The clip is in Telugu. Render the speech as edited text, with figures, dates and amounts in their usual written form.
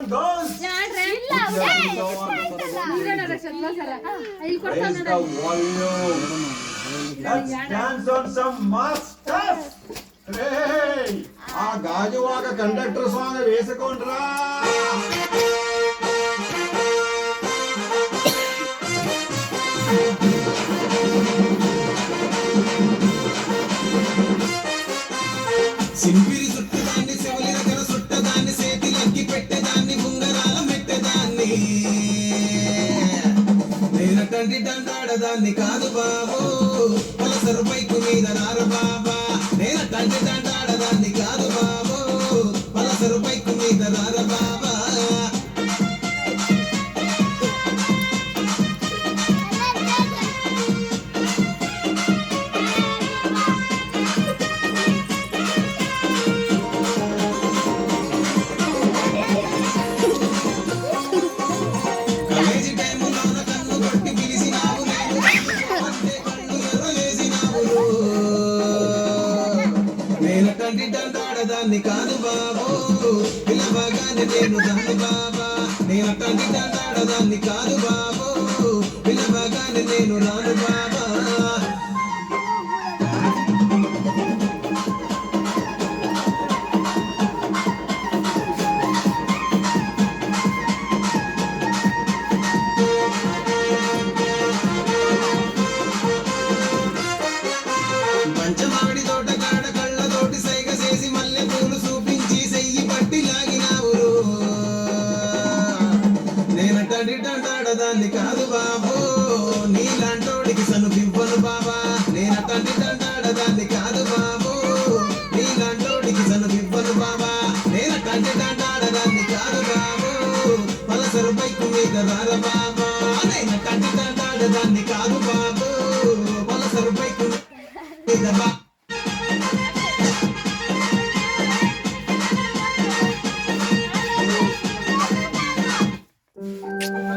girls. Raise the volume. Let's dance on some mass stuff. Hey, ఆ గాజువాక కండక్టర్ సాంగ్ వేసుకోండిరా. సింపిరి చుట్టదాన్ని శివలి దగ్గర చుట్టదాన్ని చేతిలెక్కి పెట్టేదాన్ని ఉంగరాల మెట్టేదాన్ని నేనటంటి దండాడదాన్ని కాదు బాబు పలసరు బైకు మీద రారు బాబా నేనటంటి దండాడదాన్ని కాదు బాబు పలసరు బైకు మీద రారు బాబా నేనటంటి దండాడదాన్ని కాదు బాబు పిలవగానే నేను దాన్ని బాబా నేనటంటి దండాడదాన్ని కాదు బాబు పిలవగానే నేను రాను బాబా పంచమావిడి తోట కాడ కళ్ళతోటి సైగ చేసి మల్లె పూలు చూపించి సెయ్యి పట్టి లాగినావు నేనటంటి దండాడదాన్ని కాదు బాబు నీలాంటోడికి సనుపివ్వను బాబా నేనటంటి దండాడదాన్ని కాదు బాబు నీలాంటోడికి సనుపివ్వను బాబా నేనటంటి దండాడదాన్ని కాదు బాబు పలసరు బైకు మీద రార బాబా నేనటంటి దండాడదాన్ని కాదు బాబు పలసరు బైకు మీద